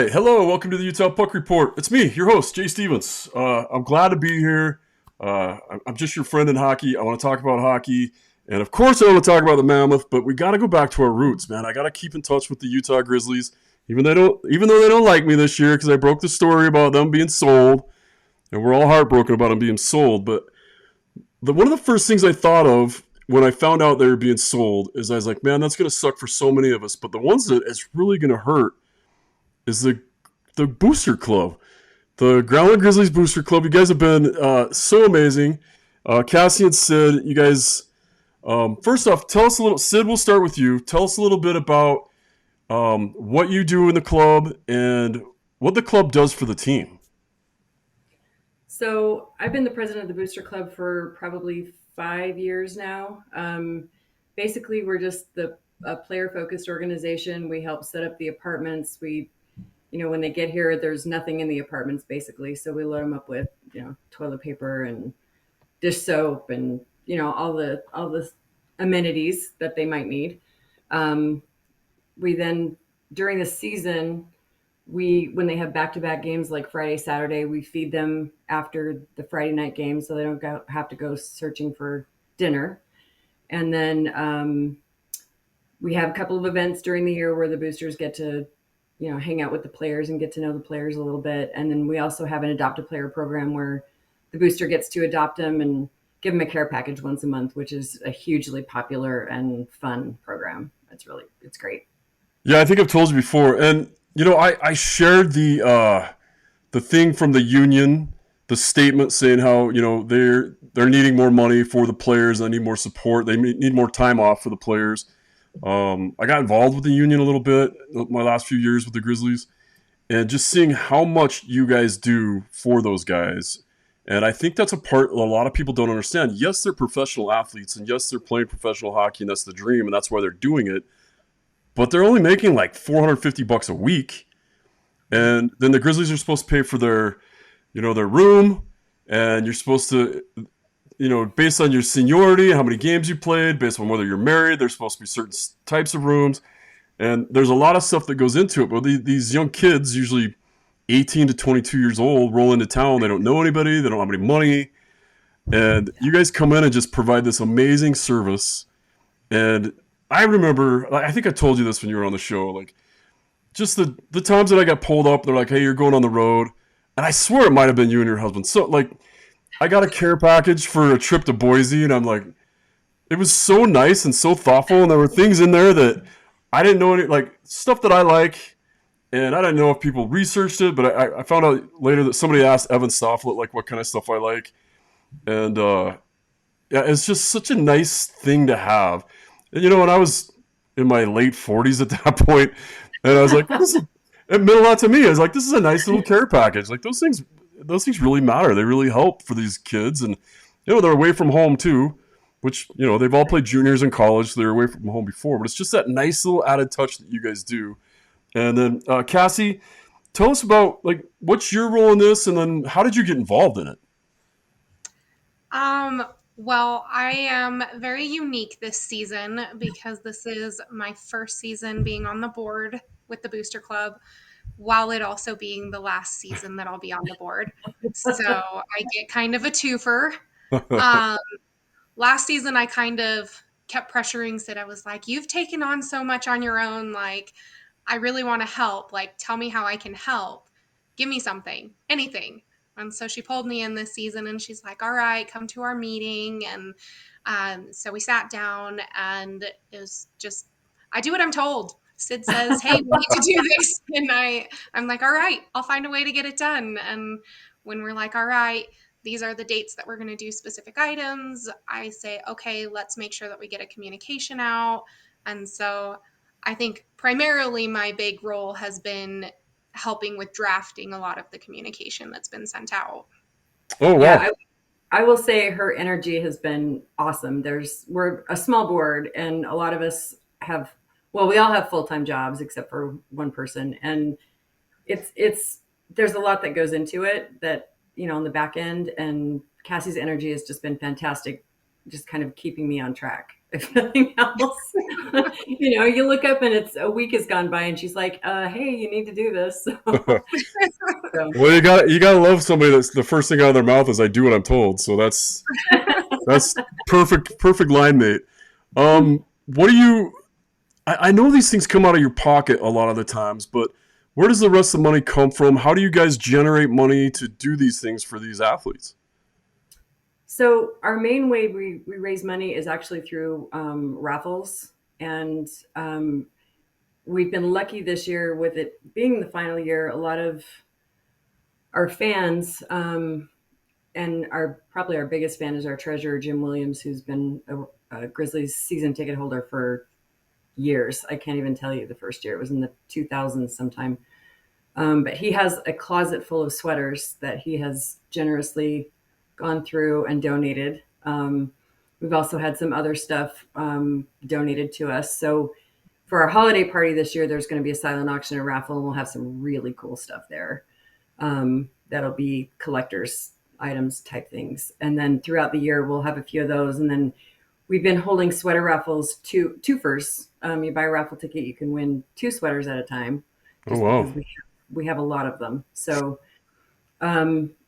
right. Hello. Welcome to the Utah Puck Report. It's me, your host, Jay Stevens. I'm glad to be here. I'm just your friend in hockey. I want to talk about hockey. And of course, I want to talk about the Mammoth, but we got to go back to our roots, man. I got to keep in touch with the Utah Grizzlies, even though they don't like me this year because I broke the story about them being sold. And we're all heartbroken about them being sold. But one of the first things I thought of when I found out they were being sold is I was like, man, that's going to suck for so many of us. But the ones that it's really going to hurt is the Booster Club, the Growlin Grizzlies Booster Club. You guys have been so amazing. Cassi and Sid, you guys, first off, tell us a little, Sid, we'll start with you. Tell us a little bit about what you do in the club and what the club does for the team. So I've been the president of the Booster Club for probably 5 years now. Basically, we're just a player-focused organization. We help set up the apartments. When they get here, there's nothing in the apartments basically. So we load them up with, toilet paper and dish soap and, all the amenities that they might need. We then, during the season, when they have back-to-back games like Friday, Saturday, we feed them after the Friday night game so they don't have to go searching for dinner. And then we have a couple of events during the year where the boosters get to hang out with the players and get to know the players a little bit. And then we also have an adopt a player program where the booster gets to adopt them and give them a care package once a month, which is a hugely popular and fun program. It's great. Yeah, I think I've told you before, and I shared the thing from the union, the statement saying how they're needing more money for the players, they need more support, they need more time off for the players. I got involved with the union a little bit my last few years with the Grizzlies, and just seeing how much you guys do for those guys. And I think that's a part a lot of people don't understand. Yes, they're professional athletes, and yes, they're playing professional hockey, and that's the dream, and that's why they're doing it. But they're only making like $450 a week, and then the Grizzlies are supposed to pay for their room, and you're supposed to, based on your seniority, how many games you played, based on whether you're married, there's supposed to be certain types of rooms. And there's a lot of stuff that goes into it. But these young kids, usually 18 to 22 years old, roll into town. They don't know anybody. They don't have any money. And you guys come in and just provide this amazing service. And I remember, I think I told you this when you were on the show, like just the times that I got pulled up, they're like, hey, you're going on the road. And I swear it might have been you and your husband. So like, I got a care package for a trip to Boise, and I'm like, it was so nice and so thoughtful, and there were things in there that I didn't know any, like stuff that I like, and I didn't know if people researched it, but I found out later that somebody asked Evan Stofflet like what kind of stuff I like, and yeah, it's just such a nice thing to have. And when I was in my late 40s at that point, and I was like, it meant a lot to me. I was like, this is a nice little care package. Like those things really matter. They really help for these kids, and they're away from home too, which they've all played juniors in college, so they're away from home before. But it's just that nice little added touch that you guys do. And then Cassie, tell us about like what's your role in this, and then how did you get involved in it? Well, I am very unique this season because this is my first season being on the board with the Booster Club, while it also being the last season that I'll be on the board. So I get kind of a twofer. Um, Last season, I kind of kept pressuring Sid. I was like, you've taken on so much on your own. Like, I really want to help. Like, tell me how I can help. Give me something, anything. And so she pulled me in this season and she's like, all right, come to our meeting. And so we sat down and it was just, I do what I'm told. Sid says, hey, we need to do this. And I'm like, all right, I'll find a way to get it done. And when we're like, all right, these are the dates that we're going to do specific items, I say, okay, let's make sure that we get a communication out. And so I think primarily my big role has been helping with drafting a lot of the communication that's been sent out. Oh Yeah, wow! I will say her energy has been awesome. We're a small board, and a lot of us we all have full-time jobs except for one person, and it's there's a lot that goes into it that on the back end. And Cassie's energy has just been fantastic, just kind of keeping me on track. if nothing else. You look up and it's a week has gone by and she's like, hey, you need to do this. So, Well, you gotta love somebody that's the first thing out of their mouth is "I do what I'm told." So that's perfect line mate. What do you? I know these things come out of your pocket a lot of the times, but where does the rest of the money come from? How do you guys generate money to do these things for these athletes? so our main way we raise money is actually through raffles. And we've been lucky this year with it being the final year. A lot of our fans, and probably our biggest fan is our treasurer, Jim Williams, who's been a Grizzlies season ticket holder for years. I can't even tell you the first year. It was in the 2000s sometime. But he has a closet full of sweaters that he has generously gone through and donated. We've also had some other stuff donated to us. So for our holiday party this year, there's going to be a silent auction and raffle, and we'll have some really cool stuff there. That'll be collectors items type things. And then throughout the year, we'll have a few of those. And then we've been holding sweater raffles, twofers. You buy a raffle ticket, you can win two sweaters at a time, Oh just wow! because we have a lot of them. So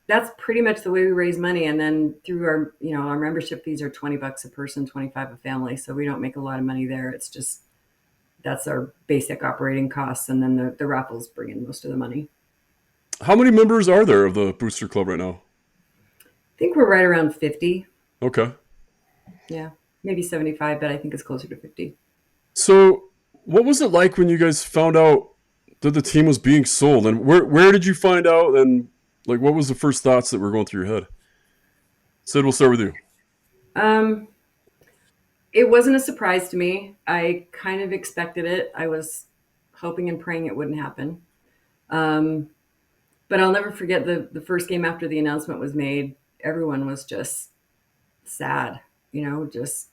that's pretty much the way we raise money. And then through our membership fees are $20 a person, 25 a family. So we don't make a lot of money there. It's just that's our basic operating costs, and then the raffles bring in most of the money. How many members are there of the Booster Club right now? I think we're right around 50. Okay. Yeah, maybe 75, but I think it's closer to 50. So, what was it like when you guys found out that the team was being sold, and where did you find out, and like what was the first thoughts that were going through your head? Sid, we'll start with you. Um, it wasn't a surprise to me. I kind of expected it. I was hoping and praying it wouldn't happen. Um, but I'll never forget the first game after the announcement was made. Everyone was just sad, just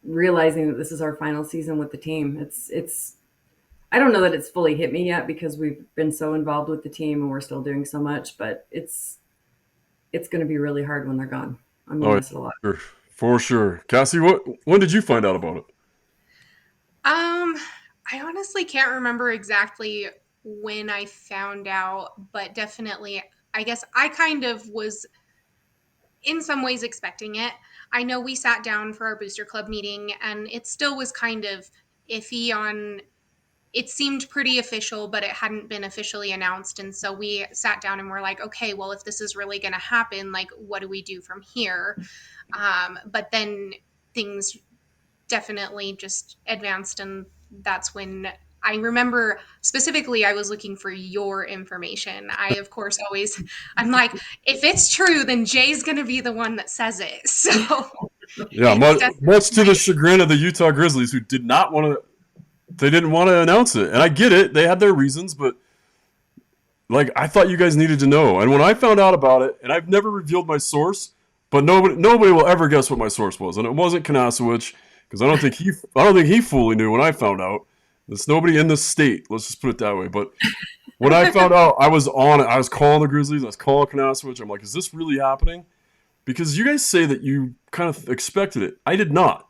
realizing that this is our final season with the team. It's I don't know that it's fully hit me yet because we've been so involved with the team and we're still doing so much, but it's going to be really hard when they're gone. I'm going Oh, to yeah, miss it a lot. sure. For sure. Cassie, when did you find out about it? Um, I honestly can't remember exactly when I found out, but definitely, I guess I kind of was in some ways expecting it. I know we sat down for our booster club meeting and it still was kind of iffy on it seemed pretty official, but it hadn't been officially announced. And so we sat down and we're like, okay, well, if this is really going to happen, like, what do we do from here? But then things definitely just advanced. And that's when I remember specifically, I was looking for your information. I, of course, I'm like, if it's true, then Jay's going to be the one that says it. So Yeah, it's much to the definitely. chagrin of the Utah Grizzlies, who did not want to. They didn't want to announce it, and I get it. They had their reasons, but like I thought you guys needed to know. And when I found out about it, and I've never revealed my source, but nobody will ever guess what my source was, and it wasn't Kanasowicz because I don't think he fully knew when I found out. There's nobody in the state. Let's just put it that way. But when I found out, I was on it. I was calling the Grizzlies. I was calling Kanasowicz. I'm like, is this really happening? Because you guys say that you kind of expected it. I did not.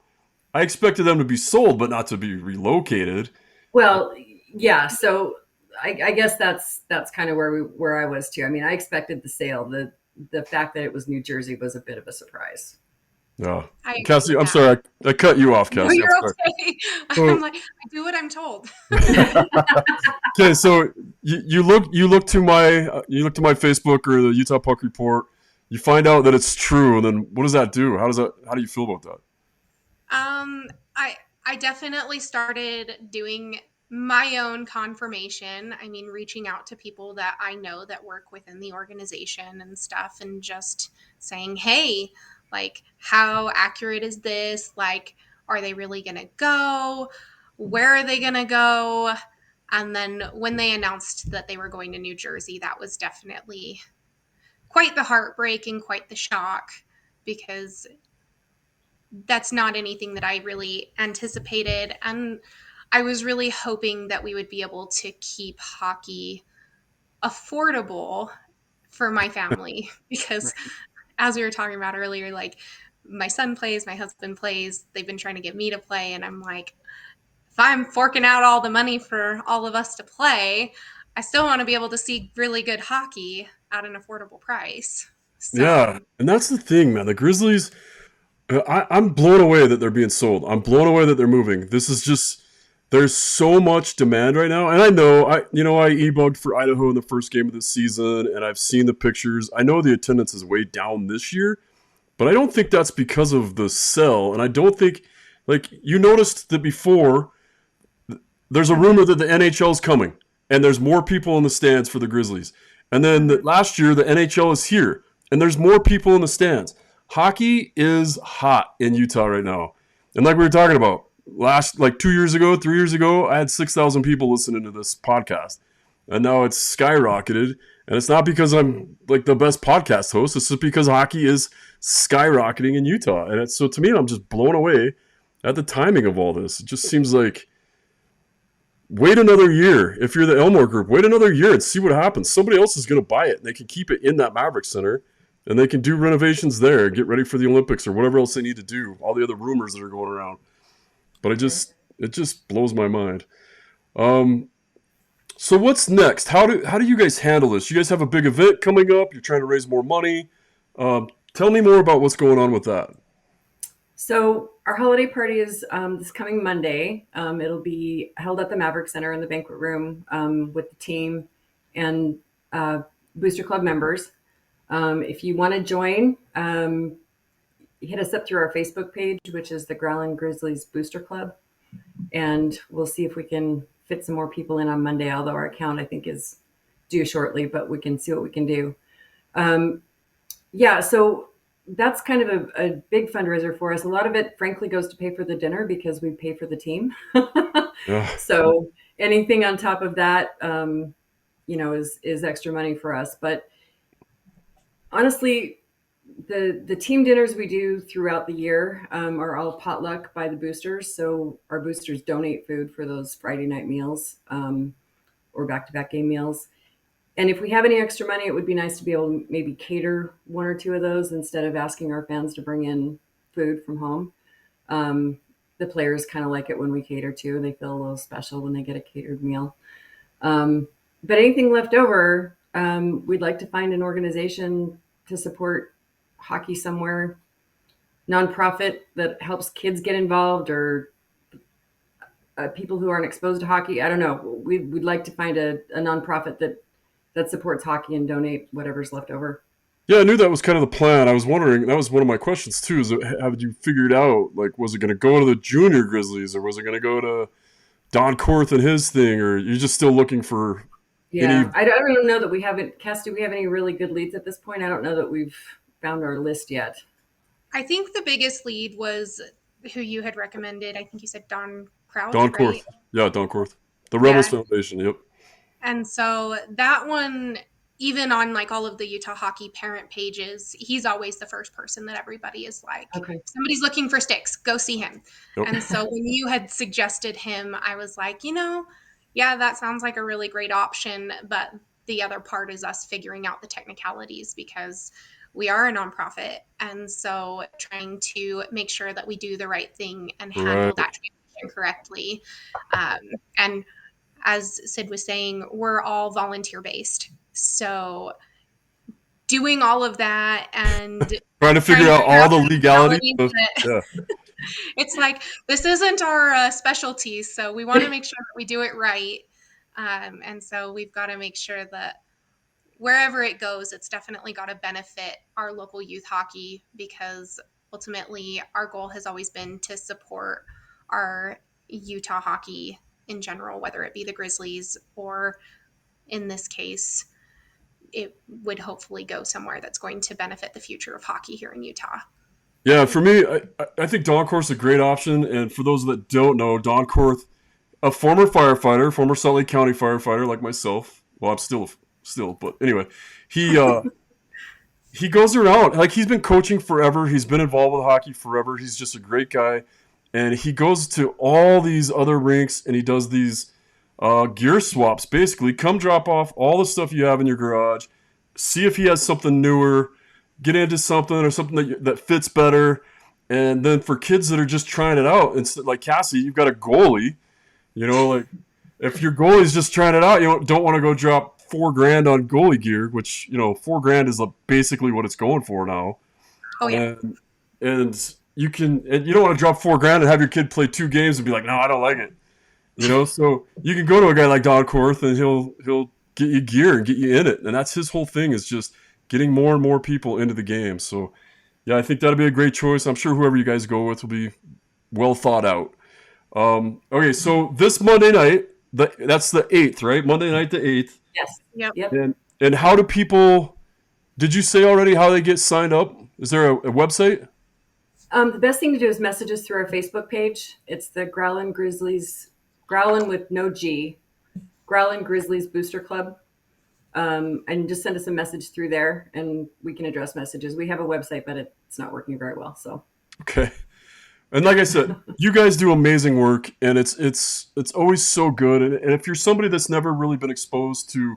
I expected them to be sold, but not to be relocated. Well, yeah. So I guess that's kind of where I was too. I mean, I expected the sale. The fact that it was New Jersey was a bit of a surprise. Yeah. I agree Cassie, with I'm that. sorry. I cut you off, No, Cassie. I'm you're sorry. okay. I'm So, like, I do what I'm told. okay, so you look to my Facebook or the Utah Puck Report. You find out that it's true, and then what does that do? How do you feel about that? Um, I I definitely started doing my own confirmation. I mean, reaching out to people that I know that work within the organization and stuff, and just saying, "Hey, like, how accurate is this? Like, are they really gonna go? Where are they gonna go?" And then when they announced that they were going to New Jersey, that was definitely quite the heartbreak and quite the shock because that's not anything that I really anticipated. And I was really hoping that we would be able to keep hockey affordable for my family because, Right. as we were talking about earlier, like my son plays, my husband plays. They've been trying to get me to play, and I'm like, if I'm forking out all the money for all of us to play, I still want to be able to see really good hockey at an affordable price. Yeah, So, and that's the thing, man. The Grizzlies, I'm blown away that they're being sold. I'm blown away that they're moving. This is just there's so much demand right now, and I know I e-bugged for Idaho in the first game of the season, and I've seen the pictures. I know the attendance is way down this year, but I don't think that's because of the sell, and I don't think like you noticed that before. There's a rumor that the NHL is coming, and there's more people in the stands for the Grizzlies. And then last year, the NHL is here, and there's more people in the stands. Hockey is hot in Utah right now. And like we were talking about, like 2 years ago, 3 years ago, I had 6,000 people listening to this podcast. And now it's skyrocketed. And it's not because I'm like the best podcast host. It's just because hockey is skyrocketing in Utah. And so to me, I'm just blown away at the timing of all this. It just seems like wait another year. If you're the Elmore Group, wait another year and see what happens. Somebody else is going to buy it, and they can keep it in that Maverick Center, and they can do renovations there, get ready for the Olympics or whatever else they need to do. All the other rumors that are going around, but it just blows my mind. So what's next? How do you guys handle this? You guys have a big event coming up. You're trying to raise more money. Tell me more about what's going on with that. So our holiday party is this coming Monday. It'll be held at the Maverick Center in the banquet room with the team and Booster Club members. If you want to join, hit us up through our Facebook page, which is the Growlin Grizzlies Booster Club, and we'll see if we can fit some more people in on Monday, although our account, I think, is due shortly, but we can see what we can do. So that's kind of a big fundraiser for us. A lot of it, frankly, goes to pay for the dinner because we pay for the team. Yeah. So anything on top of that, is extra money for us. But honestly, the team dinners we do throughout the year are all potluck by the boosters. So our boosters donate food for those Friday night meals or back-to-back game meals. And if we have any extra money, it would be nice to be able to maybe cater one or two of those instead of asking our fans to bring in food from home. The players kind of like it when we cater too. They feel a little special when they get a catered meal. But anything left over, we'd like to find an organization to support hockey somewhere, nonprofit that helps kids get involved or people who aren't exposed to hockey. I don't know. We'd like to find a nonprofit that supports hockey and donate whatever's left over. Yeah, I knew that was kind of the plan. I was wondering, that was one of my questions too, is have you figured out, like, was it going to go to the junior Grizzlies or was it going to go to Don Korth and his thing, or you're just still looking for I don't even know that we haven't, Cass, do we have any really good leads at this point? I don't know that we've found our list yet. I think the biggest lead was who you had recommended. I think you said Don Crouch, Don right? Korth. Yeah, Don Korth. The Rebels Foundation, yep. And so that one, even on like all of the Utah hockey parent pages, he's always the first person that everybody is like, Okay. if somebody's looking for sticks, go see him. Yep. And so when you had suggested him, I was like, yeah, that sounds like a really great option. But the other part is us figuring out the technicalities because we are a nonprofit. And so trying to make sure that we do the right thing and handle that transition correctly. And as Sid was saying, we're all volunteer based. So doing all of that and trying to figure out all the legalities. Yeah. It's like, this isn't our specialty. So we want to make sure that we do it right. And so we've got to make sure that wherever it goes, it's definitely got to benefit our local youth hockey because ultimately our goal has always been to support our Utah hockey in general, whether it be the Grizzlies or in this case, it would hopefully go somewhere that's going to benefit the future of hockey here in Utah. Yeah, for me, I think Don Korth's a great option. And for those that don't know, Don Korth, a former firefighter, former Salt Lake County firefighter like myself. Well, I'm still, but anyway, he goes around. Like, he's been coaching forever. He's been involved with hockey forever. He's just a great guy. And he goes to all these other rinks and he does these gear swaps, basically. Come drop off all the stuff you have in your garage. See if he has something newer. Get into something or something that fits better. And then for kids that are just trying it out, and like Cassie, you've got a goalie. Like if your goalie's just trying it out, you don't want to go drop $4,000 on goalie gear, which $4,000 is basically what it's going for now. Oh yeah. And you don't want to drop $4,000 and have your kid play 2 games and be like, no, I don't like it. So you can go to a guy like Don Korth and he'll get you gear and get you in it, and that's his whole thing, is just getting more and more people into the game. So yeah, I think that'll be a great choice. I'm sure whoever you guys go with will be well thought out. Okay, so this Monday night, that's the 8th, right? Monday night the 8th. Yes. Yep. And how do people? Did you say already how they get signed up? Is there a website? The best thing to do is message us through our Facebook page. It's the Growlin Grizzlies, Growlin with no G, Growlin Grizzlies Booster Club. And just send us a message through there, and we can address messages. We have a website, but it's not working very well. So Okay. And like I said, you guys do amazing work, and it's always so good. And if you're somebody that's never really been exposed to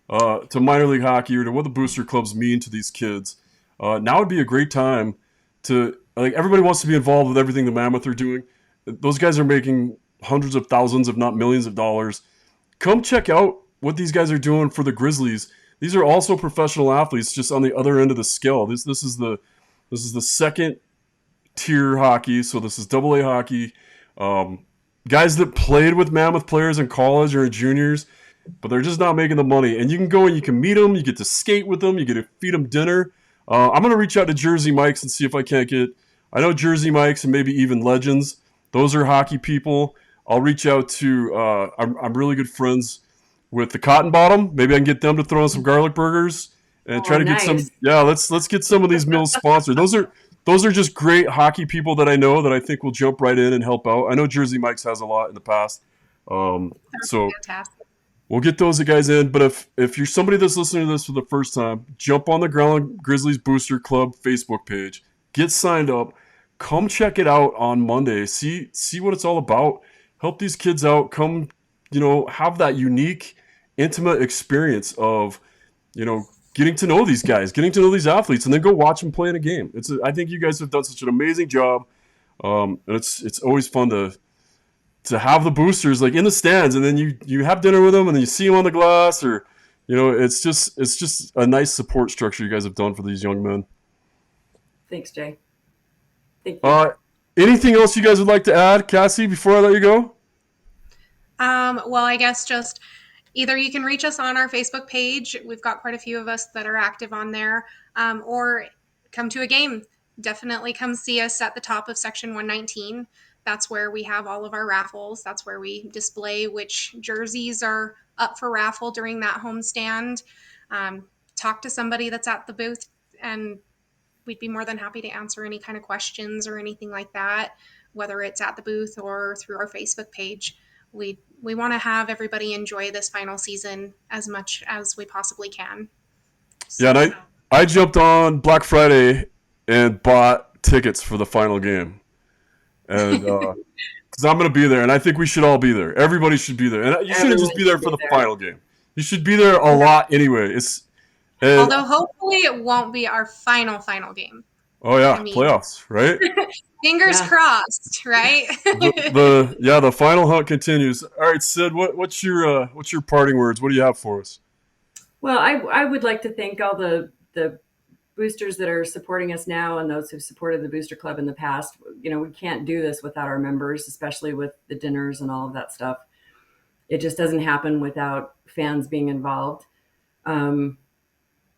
minor league hockey or to what the booster clubs mean to these kids, now would be a great time to, like, everybody wants to be involved with everything the Mammoth are doing. Those guys are making hundreds of thousands, if not millions of dollars. Come check out what these guys are doing for the Grizzlies. These are also professional athletes, just on the other end of the scale. This is the second tier hockey, so this is AA hockey. Guys that played with Mammoth players in college or in juniors, but they're just not making the money. And you can go and you can meet them, you get to skate with them, you get to feed them dinner. I'm going to reach out to Jersey Mike's and see if I can't I know Jersey Mike's and maybe even Legends. Those are hockey people. I'll reach out to, I'm really good friends with the Cotton Bottom. Maybe I can get them to throw in some garlic burgers and try to get some. Yeah, let's get some of these meals sponsored. Those are just great hockey people that I know that I think will jump right in and help out. I know Jersey Mike's has a lot in the past, so Fantastic. we'll get those guys in. But if you're somebody that's listening to this for the first time, jump on the Growlin Grizzlies Booster Club Facebook page, get signed up, come check it out on Monday. See what it's all about. Help these kids out. Come, have that unique, intimate experience of, getting to know these guys, getting to know these athletes, and then go watch them play in a game. I think you guys have done such an amazing job, and it's always fun to have the boosters like in the stands, and then you have dinner with them, and then you see them on the glass, or it's just a nice support structure you guys have done for these young men. Thanks, Jay. Thank you. Anything else you guys would like to add, Cassie, before I let you go? Well, I guess just either you can reach us on our Facebook page. We've got quite a few of us that are active on there, or come to a game. Definitely come see us at the top of section 119. That's where we have all of our raffles. That's where we display which jerseys are up for raffle during that homestand. Talk to somebody that's at the booth, and we'd be more than happy to answer any kind of questions or anything like that, whether it's at the booth or through our Facebook page. We want to have everybody enjoy this final season as much as we possibly can. So, yeah, and I jumped on Black Friday and bought tickets for the final game. And because I'm going to be there, and I think we should all be there. Everybody should be there. And you shouldn't just be there for the final game. You should be there a lot anyway. Although hopefully it won't be our final game. Oh yeah, playoffs, right? Fingers crossed, right? the final hunt continues. All right, Sid, what's your parting words? What do you have for us? Well, I would like to thank all the boosters that are supporting us now and those who've supported the Booster Club in the past. We can't do this without our members, especially with the dinners and all of that stuff. It just doesn't happen without fans being involved.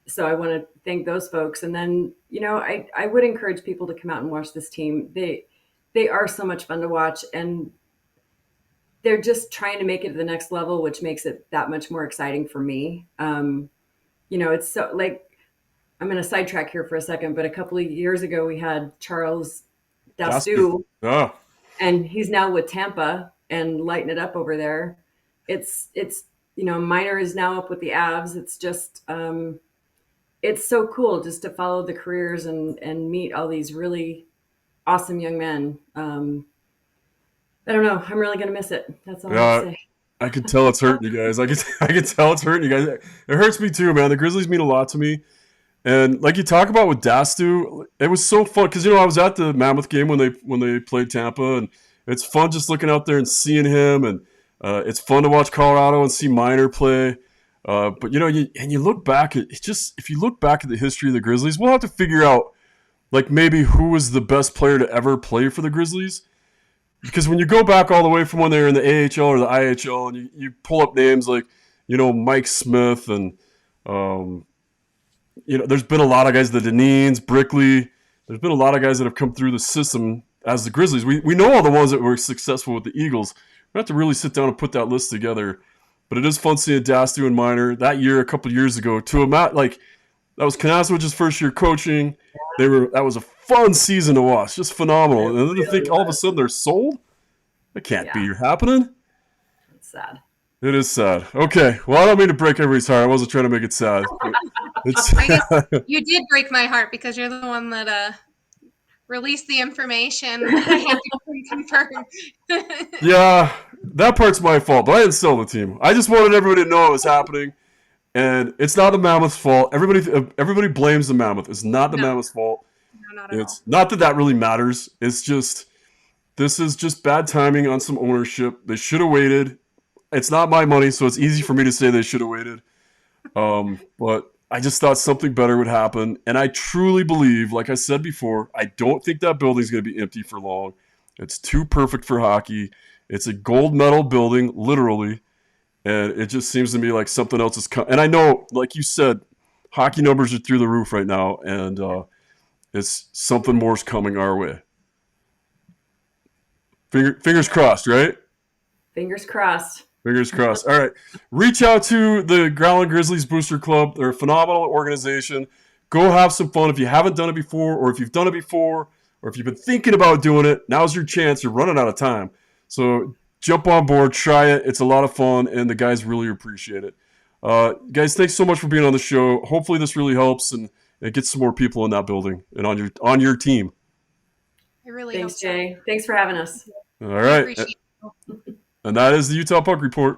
So I want to thank those folks. And then, I would encourage people to come out and watch this team. They are so much fun to watch, and they're just trying to make it to the next level, which makes it that much more exciting for me. It's so, like, I'm going to sidetrack here for a second, but a couple of years ago we had Charles Dastu, and he's now with Tampa and lighting it up over there. It's Minor is now up with the Avs. It's just, it's so cool just to follow the careers and meet all these really awesome young men. I don't know. I'm really going to miss it. That's all I have to say. I can tell it's hurting you guys. I can tell it's hurting you guys. It hurts me too, man. The Grizzlies mean a lot to me. And like you talk about with Dastu, it was so fun because I was at the Mammoth game when they played Tampa, and it's fun just looking out there and seeing him, and it's fun to watch Colorado and see Miner play. But you look back at it's just if you look back at the history of the Grizzlies, we'll have to figure out like maybe who was the best player to ever play for the Grizzlies. Because when you go back all the way from when they were in the AHL or the IHL, and you pull up names like Mike Smith and there's been a lot of guys, the Deneen's, Brickley. There's been a lot of guys that have come through the system as the Grizzlies. We know all the ones that were successful with the Eagles. We have to really sit down and put that list together. But it is fun seeing Dastu and Miner that year, a couple of years ago, to a mat like that was Kanasowicz's first year coaching. That was a fun season to watch, just phenomenal. And then to think all of a sudden they're sold, that can't be happening. It's sad. It is sad. Okay, well I don't mean to break everybody's heart. I wasn't trying to make it sad. I guess you did break my heart because you're the one that released the information that I had to confirm. Yeah, that part's my fault, but I didn't sell the team. I just wanted everybody to know it was happening, and it's not the Mammoth's fault. Everybody blames the Mammoth. It's not the Mammoth's fault. No, not at all. Not that really matters. It's just this is just bad timing on some ownership. They should have waited. It's not my money, so it's easy for me to say they should have waited. But I just thought something better would happen, and I truly believe, like I said before, I don't think that building's going to be empty for long. It's too perfect for hockey. It's a gold medal building, literally, and it just seems to me like something else is coming. And I know, like you said, hockey numbers are through the roof right now, and it's something more's coming our way. Fingers crossed, right? Fingers crossed. Fingers crossed. All right. Reach out to the Growlin Grizzlies Booster Club. They're a phenomenal organization. Go have some fun. If you haven't done it before, or if you've done it before, or if you've been thinking about doing it, now's your chance. You're running out of time. So jump on board, try it. It's a lot of fun, and the guys really appreciate it. Guys, thanks so much for being on the show. Hopefully this really helps and gets some more people in that building and on your team. I really Thanks, hope so. Jay. Thanks for having us. All right. And that is the Utah Puck Report.